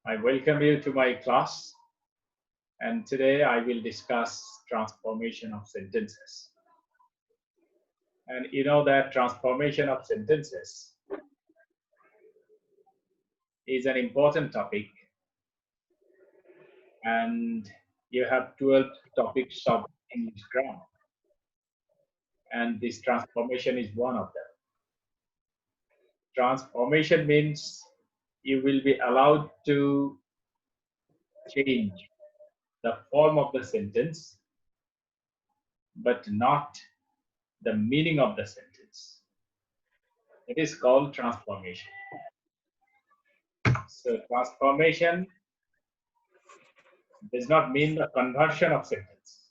I welcome you to my class, and today I will discuss transformation of sentences. And you know that transformation of sentences is an important topic, and you have 12 topics of English grammar, and this transformation is one of them. Transformation means you will be allowed to change the form of the sentence, but not the meaning of the sentence. It is called transformation. So transformation does not mean the conversion of sentence.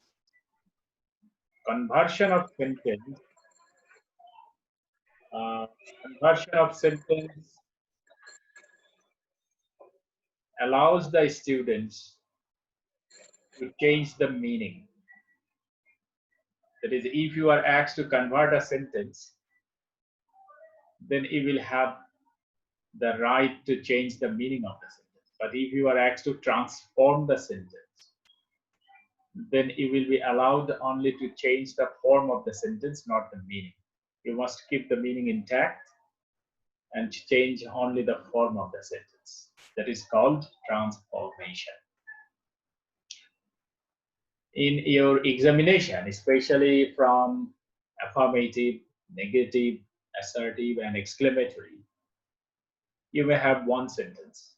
Conversion of sentence, uh, conversion of sentence allows the students to change the meaning. That is, if you are asked to convert a sentence, then you will have the right to change the meaning of the sentence. But if you are asked to transform the sentence, then you will be allowed only to change the form of the sentence, not the meaning. You must keep the meaning intact and change only the form of the sentence. That is called transformation. In your examination, especially from affirmative, negative, assertive, and exclamatory, you may have one sentence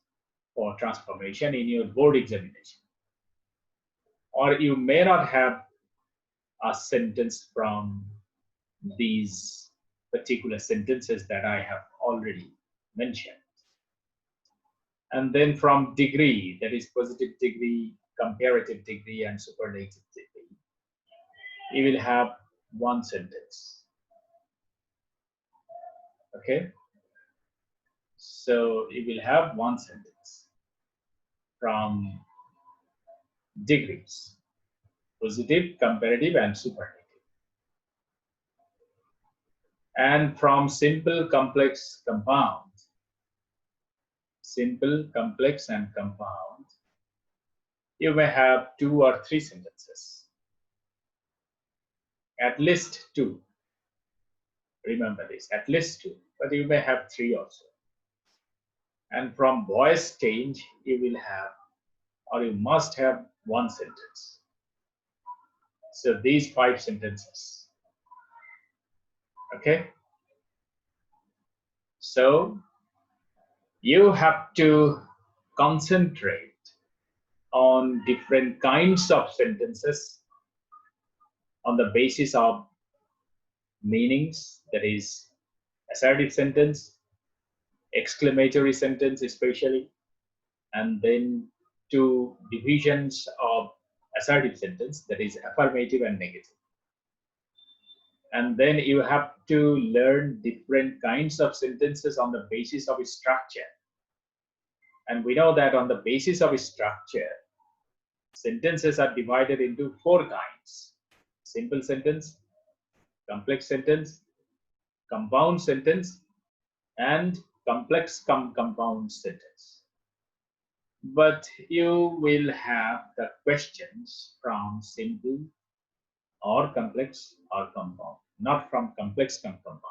for transformation in your board examination. Or you may not have a sentence from these particular sentences that I have already mentioned. And then from degree, that is positive degree, comparative degree, and superlative degree, you will have one sentence. Okay? So you will have one sentence from degrees, positive, comparative, and superlative. And from simple, complex, compound, simple, complex, and compound, you may have 2 or 3 sentences. At least 2. Remember this, at least 2, but you may have 3 also. And from voice change, you will have, or you must have, one sentence. So these 5 sentences. Okay? So you have to concentrate on different kinds of sentences on the basis of meanings, that is assertive sentence, exclamatory sentence especially, and then 2 divisions of assertive sentence, that is affirmative and negative. And then you have to learn different kinds of sentences on the basis of structure. And we know that on the basis of structure, sentences are divided into 4 kinds: simple sentence, complex sentence, compound sentence, and complex compound sentence. But you will have the questions from simple or complex or compound, not from complex compound.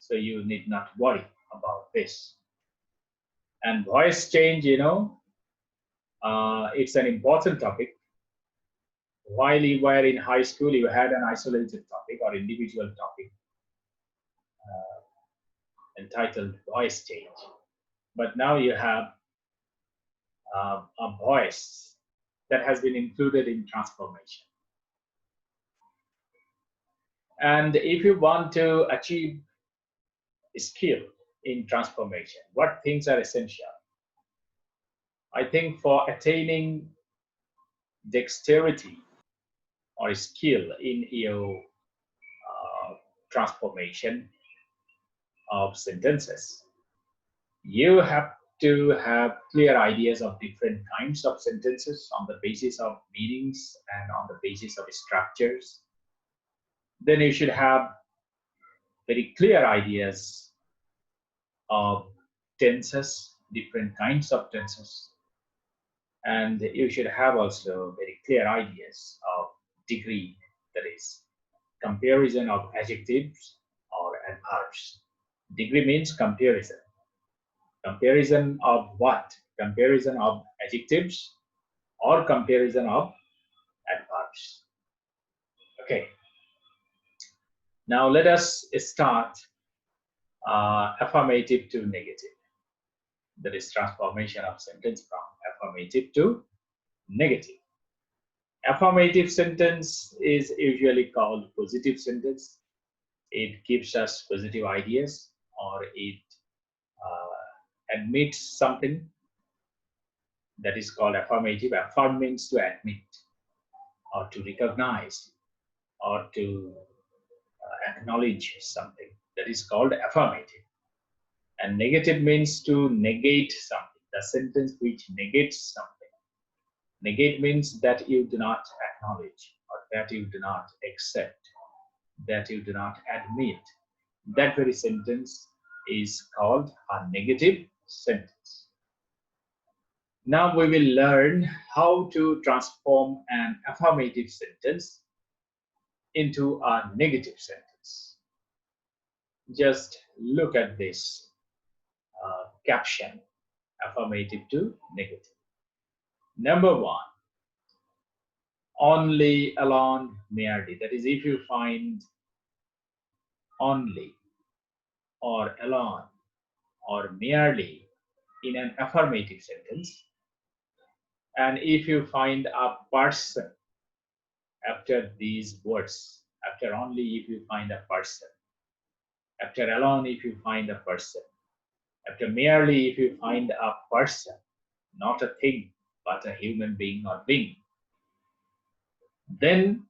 So you need not worry about this. And voice change, it's an important topic. While you were in high school, you had an isolated topic or individual topic entitled voice change. But now you have a voice that has been included in transformation. And if you want to achieve skill in transformation, what things are essential? I think for attaining dexterity or skill in your transformation of sentences, you have to have clear ideas of different kinds of sentences on the basis of meanings and on the basis of structures. Then you should have very clear ideas of tenses, different kinds of tenses, and you should have also very clear ideas of degree, that is comparison of adjectives or adverbs. Degree means comparison. Comparison of what? Comparison of adjectives or comparison of adverbs. Okay, now let us start affirmative to negative. That is transformation of sentence from affirmative to negative. Affirmative sentence is usually called positive sentence. It gives us positive ideas, or it admits something. That is called affirmative. Affirm means to admit or to recognize or to acknowledge something. That is called affirmative. And negative means to negate something, the sentence which negates something. Negate means that you do not acknowledge, or that you do not accept, that you do not admit. That very sentence is called a negative sentence. Now we will learn how to transform an affirmative sentence into a negative sentence. Just look at this caption, affirmative to negative. Number one, only, alone, merely. That is, if you find only or alone or merely in an affirmative sentence, and if you find a person after these words, after only if you find a person, after alone if you find a person, after merely if you find a person, not a thing, but a human being or being, then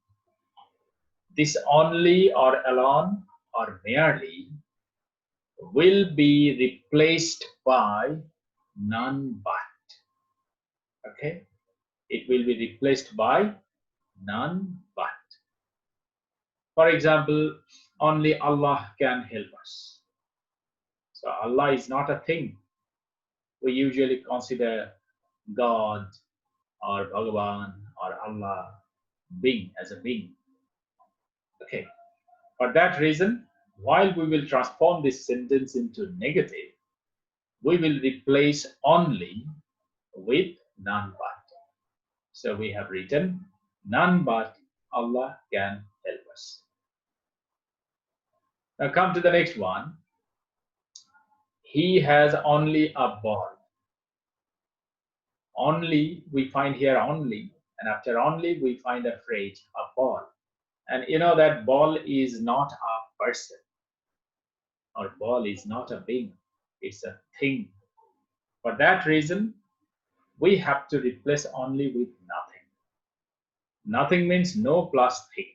this only or alone or merely will be replaced by none but. Okay, it will be replaced by none but. For example, only Allah can help us. So Allah is not a thing. We usually consider God or Bhagavan or Allah being as a being. Okay, for that reason, while we will transform this sentence into negative, we will replace only with none but. So we have written none but Allah can help us. Now come to the next one. He has only a ball. Only, we find here only, and after only we find a phrase, a ball. And you know that ball is not a person, or ball is not a being, it's a thing. For that reason, we have to replace only with nothing. Nothing means no plus thing.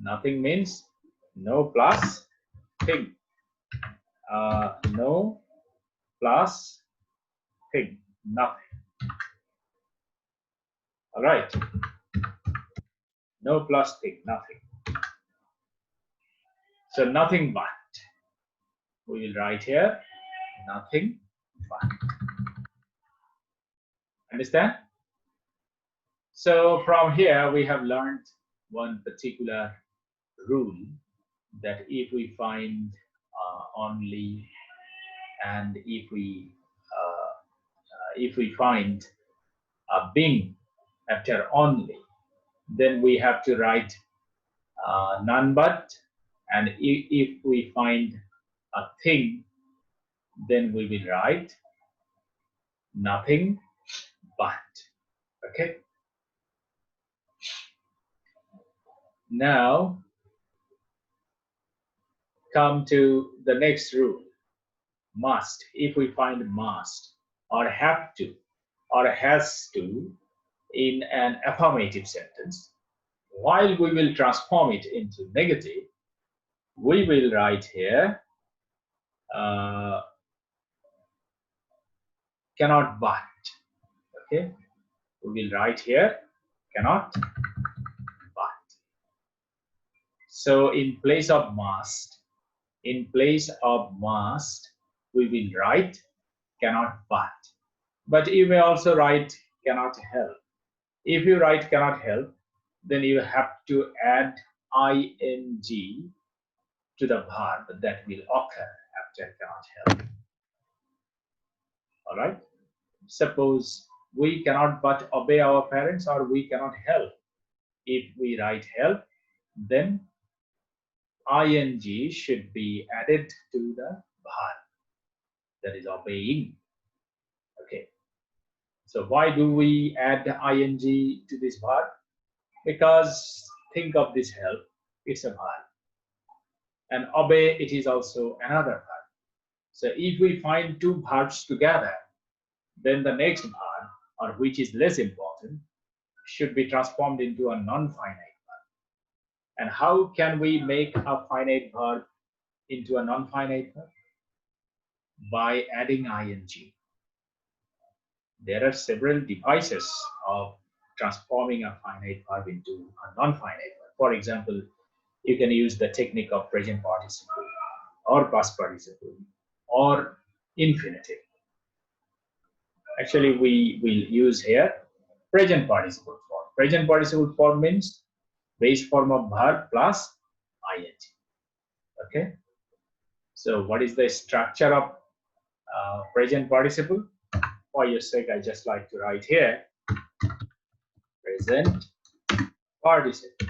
Nothing means no plus thing. No plus thing. Nothing. All right. No plus thing. Nothing. So nothing but. We will write here nothing but. Understand? So from here we have learned one particular rule, that if we find only, and if we find a being after only, then we have to write none but, and if we find a thing, then we will write nothing but. Okay, now come to the next rule. Must. If we find must or have to or has to in an affirmative sentence, while we will transform it into negative, we will write here cannot but. Okay, we will write here cannot but. So in place of must, we will write cannot but you may also write cannot help. If you write cannot help, then you have to add ing to the verb that will occur after cannot help. All right. Suppose we cannot but obey our parents, or we cannot help. If we write help, then ing should be added to the verb, that is obeying. Okay. So why do we add ing to this verb? Because think of this help, it's a verb, and obey, it is also another verb. So if we find two verbs together, then the next verb, or which is less important, should be transformed into a non-finite verb. And how can we make a finite verb into a non-finite verb? By adding ing. There are several devices of transforming a finite verb into a non-finite verb. For example, you can use the technique of present participle, or past participle, or infinitive. Actually, we will use here present participle form. Present participle form means base form of verb plus ing. Okay. So what is the structure of present participle? For your sake, I just like to write here present participle.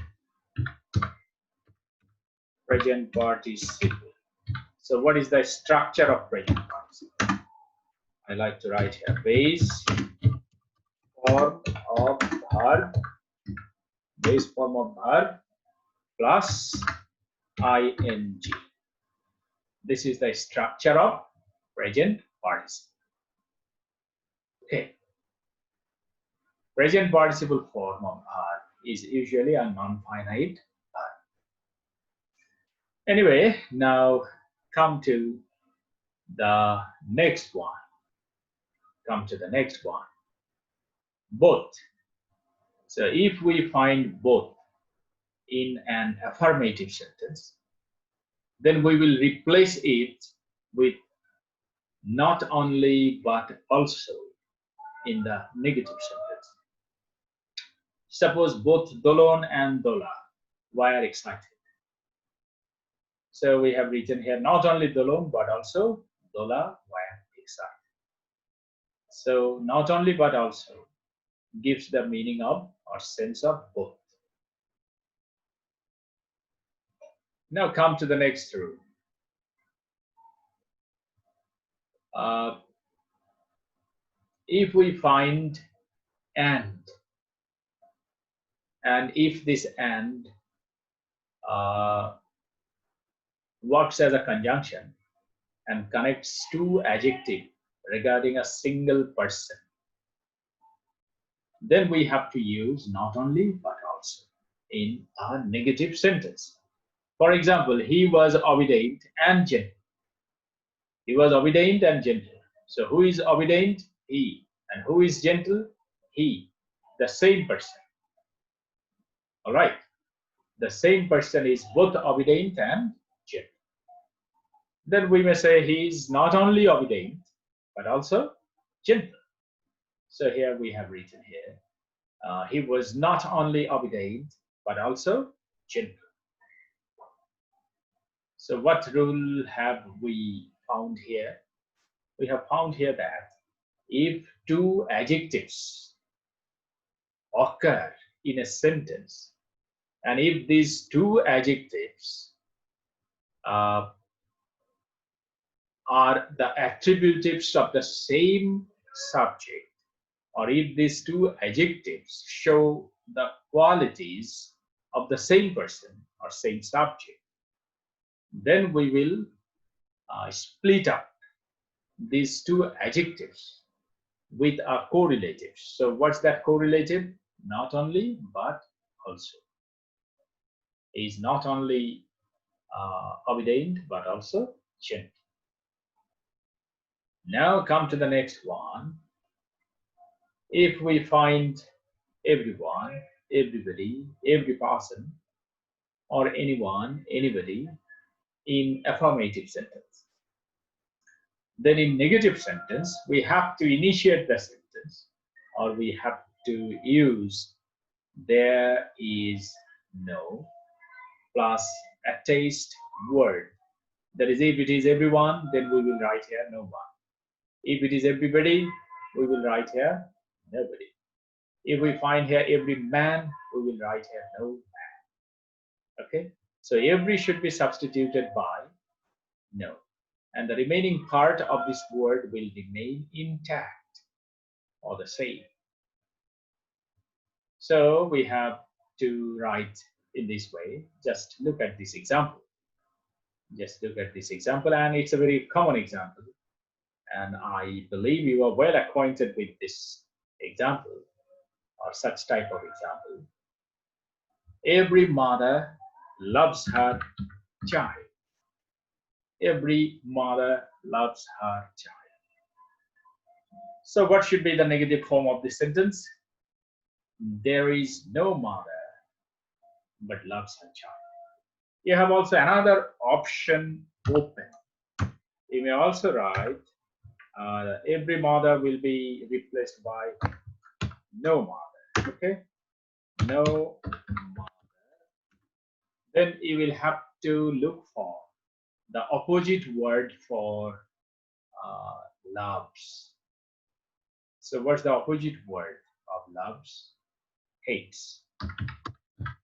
Present participle. So what is the structure of present participle? I like to write here base form of verb, base form of verb plus ing. This is the structure of present participle. Okay. Present participle form of verb is usually a non-finite verb. Anyway, now come to the next one. Both. So if we find both in an affirmative sentence, then we will replace it with not only but also in the negative sentence. Suppose both Dolon and Dola were excited. So we have written here not only Dolon but also Dola were excited. So not only but also gives the meaning of or sense of both. Now come to the next rule. If we find and if this and works as a conjunction and connects two adjectives regarding a single person, then we have to use not only but also in a negative sentence. For example, he was obedient and gentle. He was obedient and gentle. So who is obedient? He. And who is gentle? He. The same person. All right. The same person is both obedient and gentle. Then we may say he is not only obedient but also gentle. So here we have written here, he was not only obedient but also gentle. So what rule have we found here? We have found here that if two adjectives occur in a sentence, and if these two adjectives are the attributives of the same subject, or if these two adjectives show the qualities of the same person or same subject, then we will split up these two adjectives with a correlative. So what's that correlative? Not only but also. He is not only obedient but also gentle. Now come to the next one. If we find everyone, everybody, every person, or anyone, anybody in affirmative sentence, Then in negative sentence, we have to initiate the sentence, or we have to use there is no plus a taste word. That is, if it is everyone, then we will write here no one. If it is everybody, we will write here nobody. If we find here every man, we will write here no man. Okay? So every should be substituted by no. And the remaining part of this word will remain intact or the same. So we have to write in this way. Just look at this example. Just look at this example, and it's a very common example. And I believe you are well acquainted with this example or such type of example. Every mother loves her child. Every mother loves her child. So what should be the negative form of this sentence? There is no mother but loves her child. You have also another option open. You may also write every mother will be replaced by no mother. Okay, no mother. Then you will have to look for the opposite word for loves. So what's the opposite word of loves? Hates.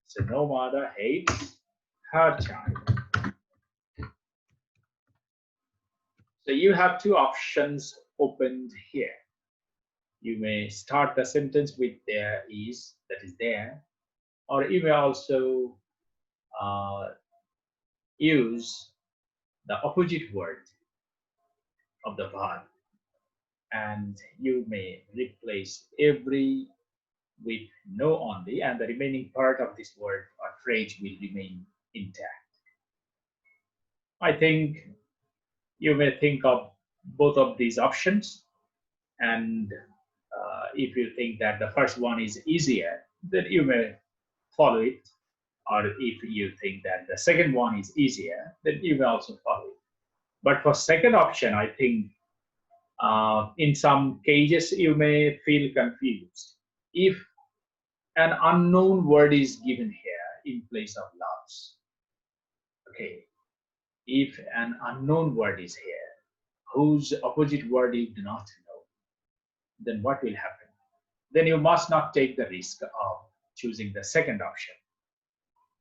So no mother hates her child. So you have two options opened here. You may start the sentence with there is, that is there, or you may also use the opposite word of the verb, and you may replace every with no only, and the remaining part of this word or phrase will remain intact. I think you may think of both of these options, and if you think that the first one is easier, then you may follow it, or if you think that the second one is easier, then you may also follow it. But for second option, I think in some cases you may feel confused if an unknown word is given here in place of loves. Okay, if an unknown word is here whose opposite word you do not know, then what will happen? Then you must not take the risk of choosing the second option.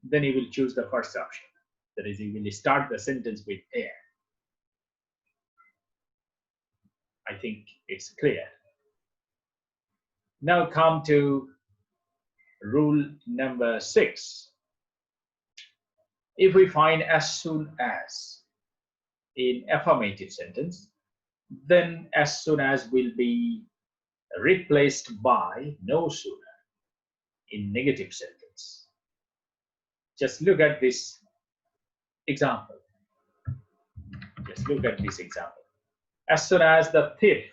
Then you will choose the first option. That is, you will start the sentence with there. I think it's clear. Now come to rule number 6. If we find as soon as in affirmative sentence, then as soon as will be replaced by no sooner in negative sentence. Just look at this example. Just look at this example. As soon as the thief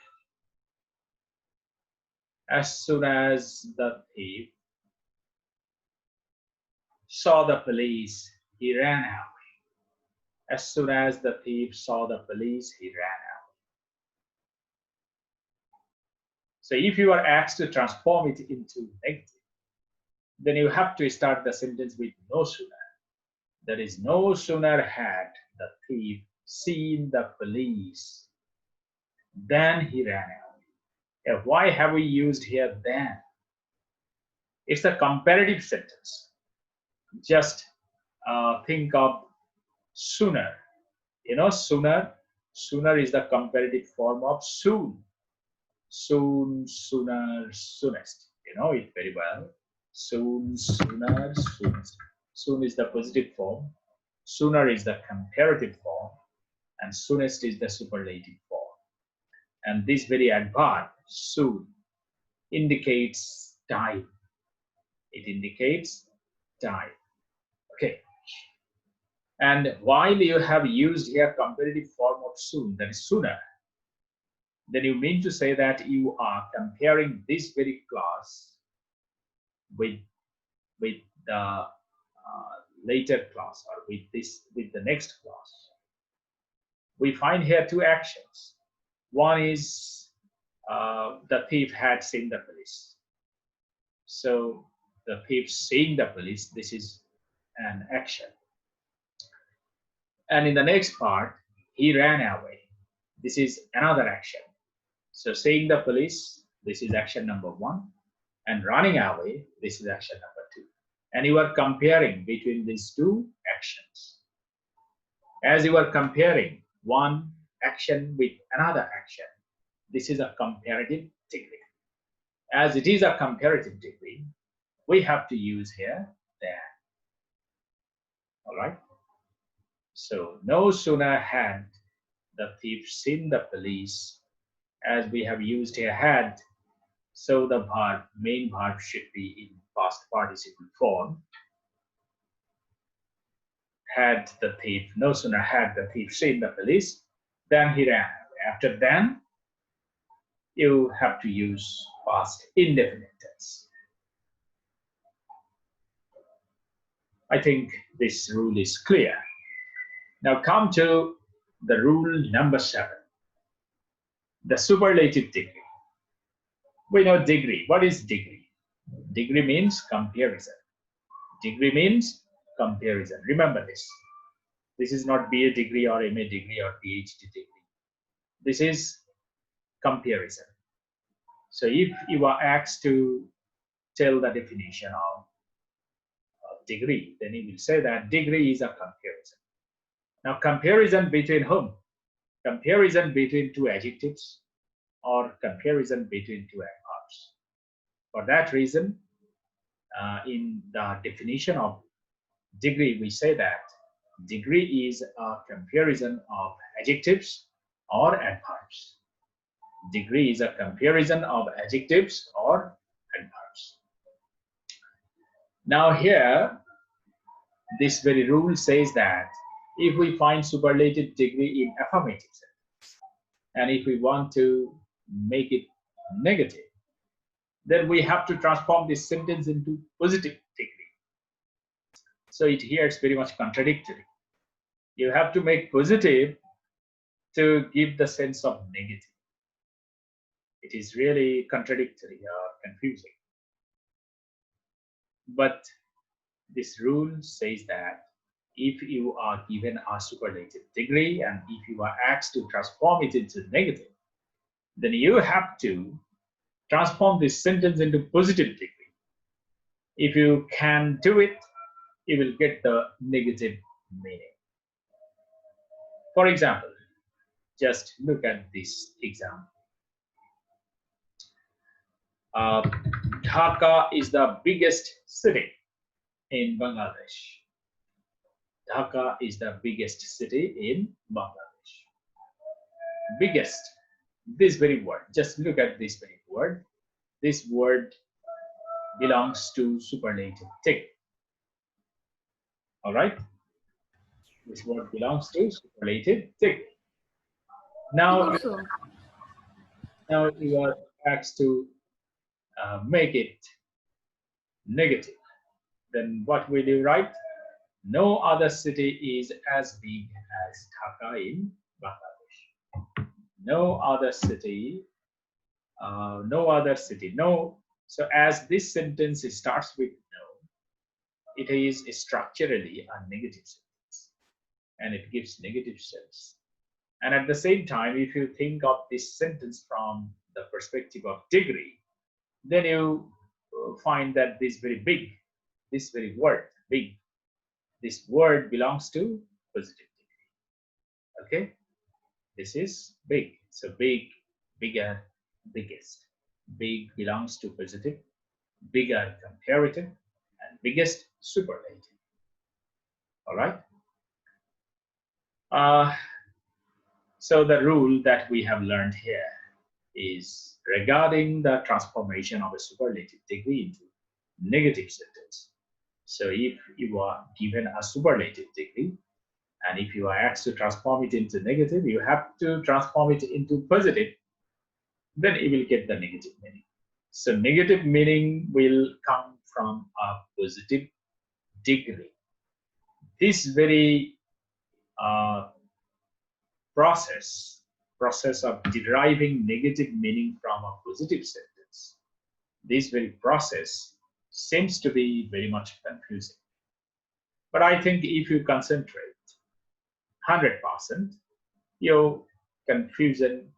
saw the police, he ran away. As soon as the thief saw the police, he ran away. So if you are asked to transform it into negative, then you have to start the sentence with no sooner. That is, no sooner had the thief seen the police than he ran away. Why have we used here than? It's a comparative sentence. Just think of sooner. You know, sooner is the comparative form of soon. Soon, sooner, soonest. You know it very well. Soon, sooner, soonest. Soon is the positive form. Sooner is the comparative form. And soonest is the superlative form. And this very adverb, soon, indicates time. It indicates time. Okay. And while you have used here comparative form of soon, that is sooner, then you mean to say that you are comparing this very clause with the later clause, or with the next clause. We find here two actions. One is the thief had seen the police. So the thief seeing the police, this is an action. And in the next part, he ran away. This is another action. So seeing the police, this is action number 1. And running away, this is action number 2. And you are comparing between these two actions. As you are comparing one action with another action, this is a comparative degree. As it is a comparative degree, we have to use here than. All right. So no sooner had the thief seen the police, as we have used here had, so the verb, main verb should be in past participle form. Had the thief, no sooner had the thief seen the police, then he ran. After then, you have to use past indefinite tense. I think this rule is clear. Now come to the rule number 7, the superlative degree. We know degree. What is degree? Degree means comparison. Degree means comparison. Remember this. This is not BA degree or MA degree or PhD degree. This is comparison. So if you are asked to tell the definition of degree, then you will say that degree is a comparison. Now, comparison between whom? Comparison between two adjectives or comparison between two adverbs. For that reason, in the definition of degree, we say that degree is a comparison of adjectives or adverbs. Degree is a comparison of adjectives or adverbs. Now here, this very rule says that if we find superlative degree in affirmative sentence, and if we want to make it negative, then we have to transform this sentence into positive degree. So it here is very much contradictory. You have to make positive to give the sense of negative. It is really contradictory or confusing. But this rule says that if you are given a superlative degree and if you are asked to transform it into negative, then you have to transform this sentence into positive degree. If you can do it, you will get the negative meaning. For example, just look at this example. Dhaka is the biggest city in Bangladesh. Dhaka is the biggest city in Bangladesh. Biggest, this very word, just look at this very word. This word belongs to superlative degree. All right? This word belongs to superlative degree. Now you are asked to make it negative. Then what will you write? No other city is as big as Dhaka in Bangladesh. No other city, no. So as this sentence starts with no, it is structurally a negative sentence and it gives negative sense. And at the same time, if you think of this sentence from the perspective of degree, then you find that this very big, this very word, big, this word belongs to positive degree. Okay? This is big. So big, bigger, biggest. Big belongs to positive, bigger comparative, and biggest superlative. All right? So the rule that we have learned here is regarding the transformation of a superlative degree into negative sentence. So if you are given a superlative degree, and if you are asked to transform it into negative, you have to transform it into positive, then you will get the negative meaning. So negative meaning will come from a positive degree. This very process process of deriving negative meaning from a positive sentence. This very process seems to be very much confusing. But I think if you concentrate 100%, your confusion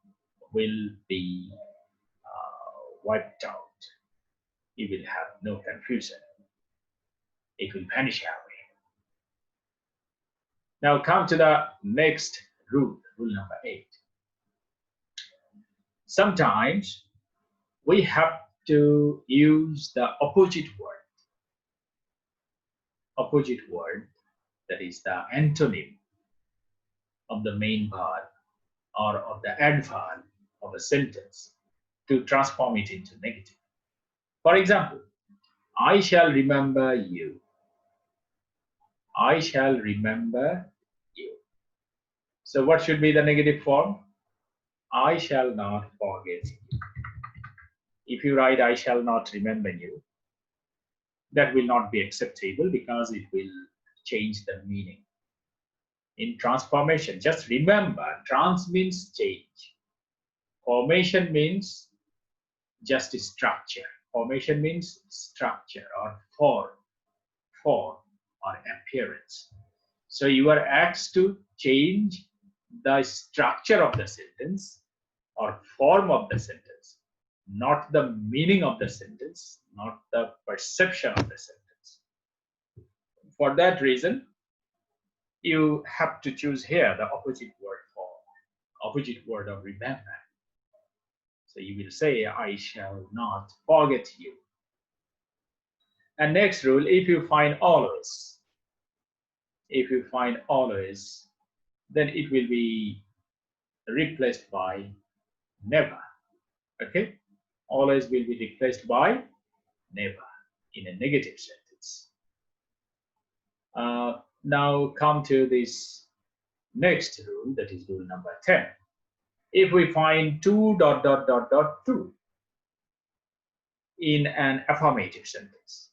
will be wiped out. You will have no confusion. It will vanish away. Now come to the next rule, rule number 8. Sometimes we have to use the opposite word, that is the antonym of the main verb or of the adverb of a sentence to transform it into negative. For example, I shall remember you. I shall remember you. So what should be the negative form? I shall not forget you. If you write I shall not remember you, that will not be acceptable because it will change the meaning. In transformation, just remember, trans means change. Formation means just structure. Formation means structure or form or appearance. So you are asked to change the structure of the sentence or form of the sentence, not the meaning of the sentence, not the perception of the sentence. For that reason, you have to choose here the opposite word of remember. So you will say, I shall not forget you. And next rule, if you find always, then it will be replaced by never. Okay? Always will be replaced by never in a negative sentence. Now come to this next rule, that is rule number 10. If we find 2 ... 2 in an affirmative sentence,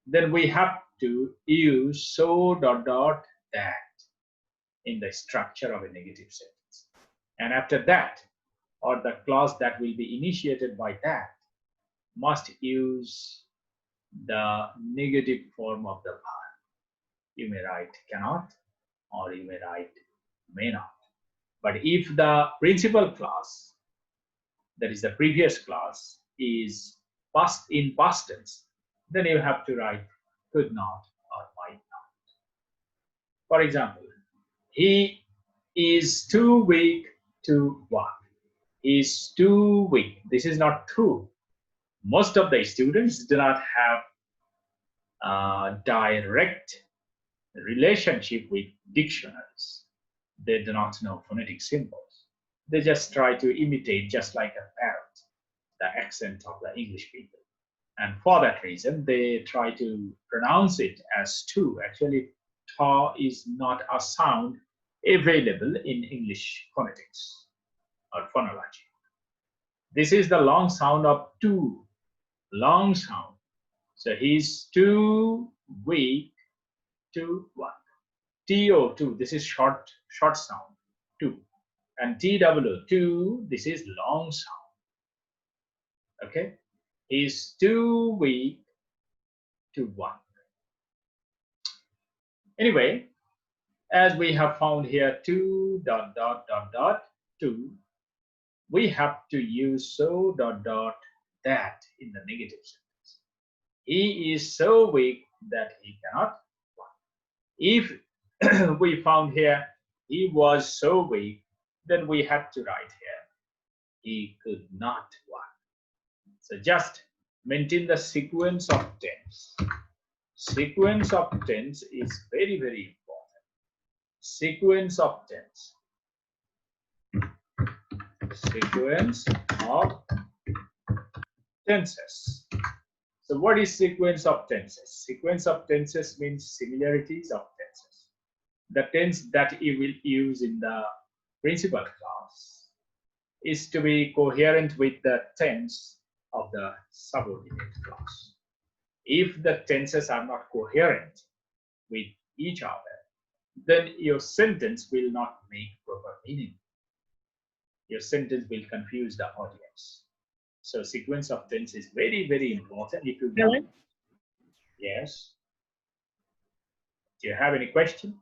then we have to use so ... that in the structure of a negative sentence. And after that, or the clause that will be initiated by that, must use the negative form of the verb. You may write cannot, or you may write may not. But if the principal clause, that is the previous clause, is in past tense, then you have to write could not or might not. For example, he is too weak to walk. He is too weak. This is not true. Most of the students do not have a direct relationship with dictionaries. They do not know phonetic symbols. They just try to imitate, just like a parrot, the accent of the English people. And for that reason, they try to pronounce it as two. Actually, ta is not a sound available in English phonetics or phonology. This is the long sound of two, long sound. So he's too weak to what? TO2, this is short sound, two. And TW2, this is long sound. Okay? He's too weak to what? Anyway, as we have found here 2 ... 2, we have to use so ... that in the negative sentence. He is so weak that he cannot walk. If we found here he was so weak, then we have to write here he could not walk. So just maintain the sequence of tense. Sequence of tense is very, very important. Sequence of tense. Sequence of tenses. So what is sequence of tenses? Sequence of tenses means similarities of tenses. The tense that you will use in the principal clause is to be coherent with the tense of the subordinate clause. If the tenses are not coherent with each other, then your sentence will not make proper meaning. your sentence will confuse the audience. So sequence of tense is very, very important. If you want, yes. Do you have any question?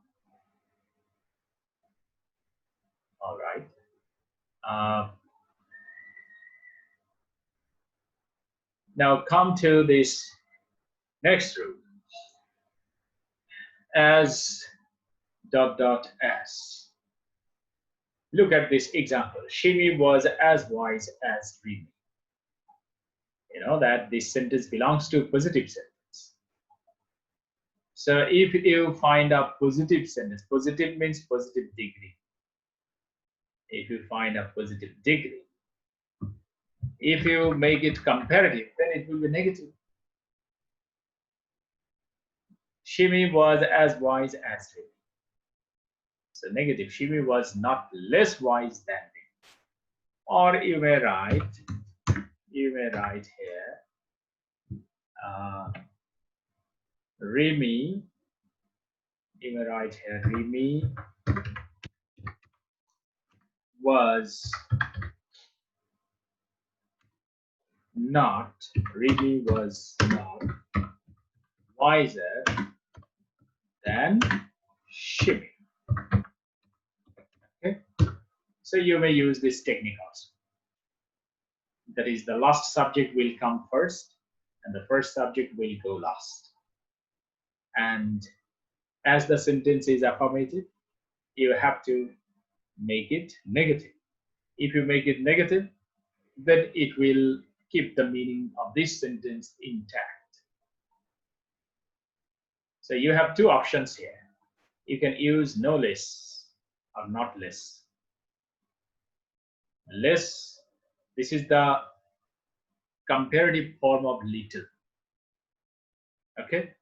All right. Uh, now come to this next rule. As dot dot s. Look at this example. Shimi was as wise as Rimi. You know that this sentence belongs to positive sentence. So if you find a positive sentence, positive means positive degree. If you find a positive degree, if you make it comparative, then it will be negative. Shimi was as wise as Rimi. So negative. Shimi was not less wise than Rimi. Or you may write here, Rimi. You may write here, Rimi was not wiser than Shimi. Okay, so you may use this technique also. That is, the last subject will come first, and the first subject will go last. And as the sentence is affirmative, you have to make it negative. If you make it negative, then it will keep the meaning of this sentence intact. So you have two options here. You can use no less or not less. Less, this is the comparative form of little. Okay,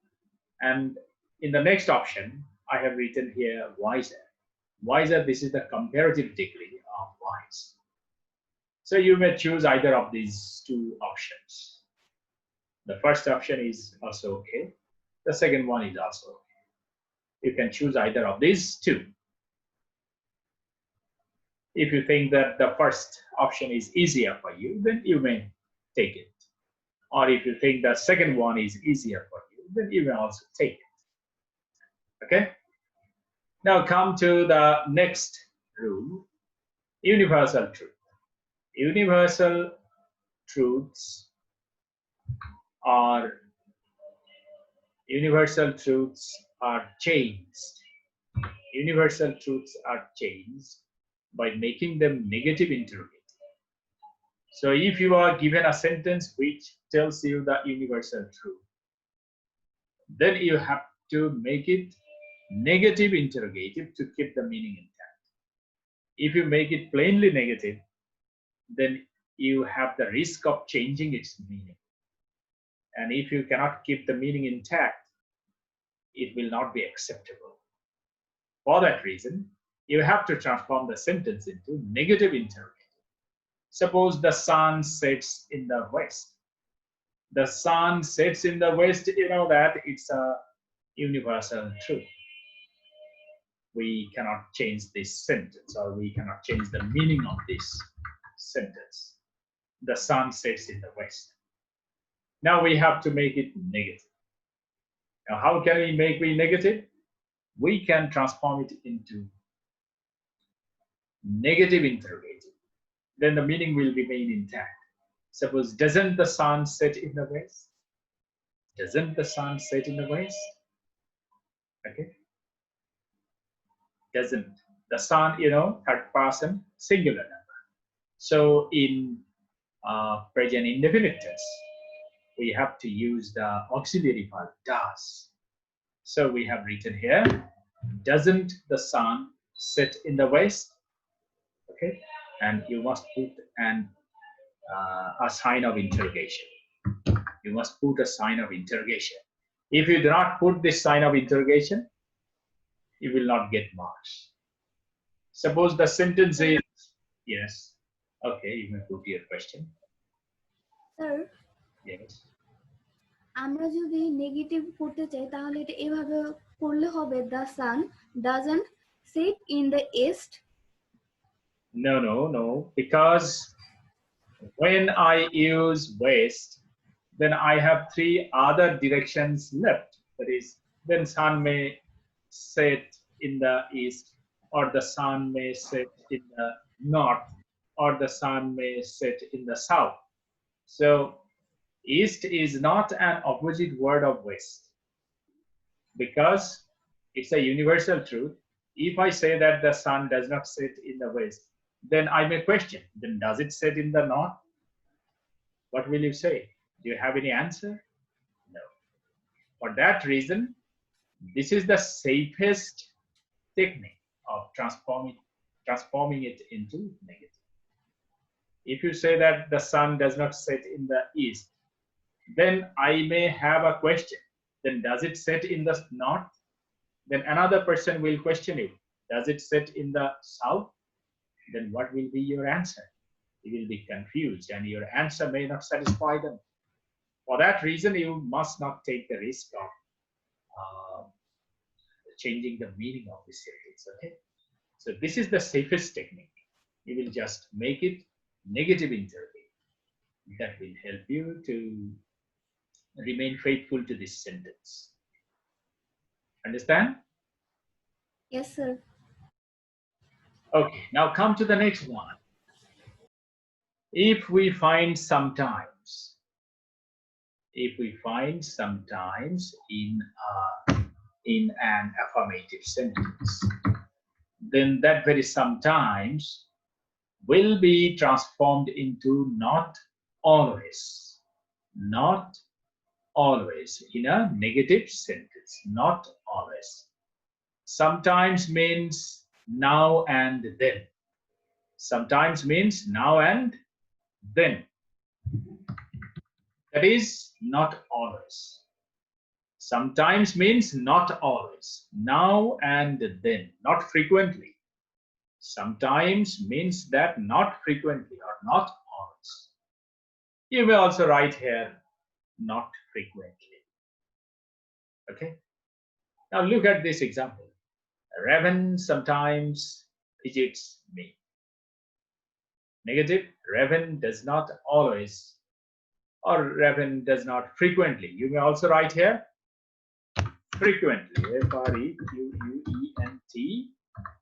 and in the next option, I have written here wiser. Wiser, this is the comparative degree of wise. So you may choose either of these two options. The first option is also okay. The second one is also okay. You can choose either of these two. If you think that the first option is easier for you, then you may take it. Or if you think the second one is easier for you, then you may also take it. Okay? Now come to the next rule, universal truth. Universal truths are changed. Universal truths are changed by making them negative interrogative. So if you are given a sentence which tells you the universal truth, then you have to make it negative interrogative to keep the meaning intact. If you make it plainly negative, then you have the risk of changing its meaning. And if you cannot keep the meaning intact, it will not be acceptable. For that reason, you have to transform the sentence into negative interrogative. Suppose the sun sets in the west. The sun sets in the west, you know that it's a universal truth. We cannot change this sentence, or we cannot change the meaning of this sentence. The sun sets in the west. Now we have to make it negative. Now, how can we make it negative? We can transform it into negative interrogative. Then the meaning will remain intact. Suppose, doesn't the sun set in the west? Doesn't the sun set in the west? Okay. Doesn't. The sun, you know, third person singular number. So in present indefinite tense, we have to use the auxiliary verb does. So we have written here, doesn't the sun set in the west? Okay, and you must put a sign of interrogation. You must put a sign of interrogation. If you do not put this sign of interrogation, you will not get marks. Suppose the sentence is, yes. Okay, you may put your question. Sir, yes. আমরা যদি negative করতে চাই তাহলে এটা এভাবে করলে হবে, the sun doesn't set in the east. No. Because when I use west, then I have three other directions left. That is, then sun may set in the east, or the sun may set in the north, or the sun may set in the south. So east is not an opposite word of west because it's a universal truth. If I say that the sun does not set in the west, then I may question, then does it set in the north? What will you say? Do you have any answer? No. For that reason, this is the safest technique of transforming it into negative. If you say that the sun does not set in the east, then I may have a question. Then does it set in the north? Then another person will question you. Does it set in the south? Then what will be your answer? You will be confused and your answer may not satisfy them. For that reason, you must not take the risk of changing the meaning of this sentence. Okay, so this is the safest technique. You will just make it negative interval. That will help you to remain faithful to this sentence. Understand? Yes, sir. Okay, now come to the next one. If we find sometimes in an affirmative sentence, then that very sometimes will be transformed into not always in a negative sentence. Not always. Sometimes means now and then. Sometimes means now and then. That is not always. Sometimes means not always. Now and then, not frequently. Sometimes means that not frequently or not always. You may also write here not frequently. Okay. Now look at this example. Raven sometimes visits me. Negative. Raven does not always, or Raven does not frequently. You may also write here frequently.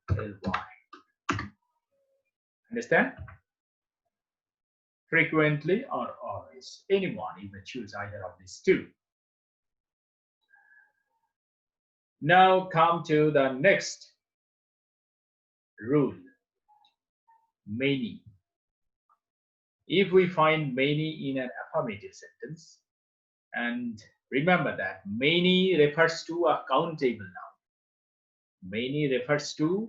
Frequently. Understand? Frequently or always. Anyone, you may choose either of these two. Now come to the next rule. Many. If we find many in an affirmative sentence, and remember that many refers to a countable noun. Many refers to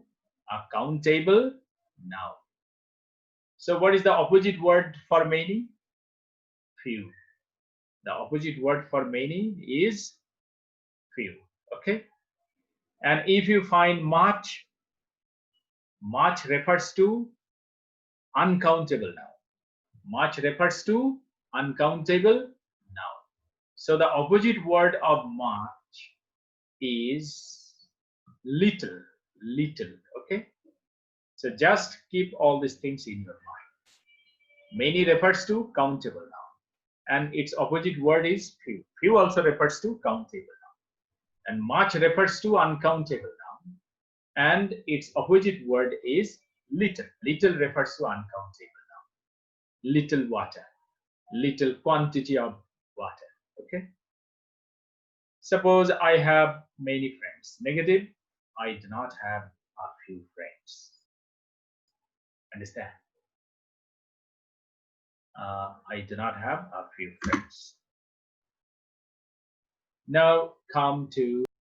a countable noun. So what is the opposite word for many? Few. The opposite word for many is few. Okay. And if you find much refers to uncountable noun. Much refers to uncountable noun. So the opposite word of much is little. Okay. So just keep all these things in your mind. Many refers to countable noun, and its opposite word is few. Few also refers to countable noun, and much refers to uncountable noun, and its opposite word is little. Little refers to uncountable noun. Little water, little quantity of water. Okay. Suppose I have many friends. Negative. I do not have a few friends. Understand? I do not have a few friends. Now come to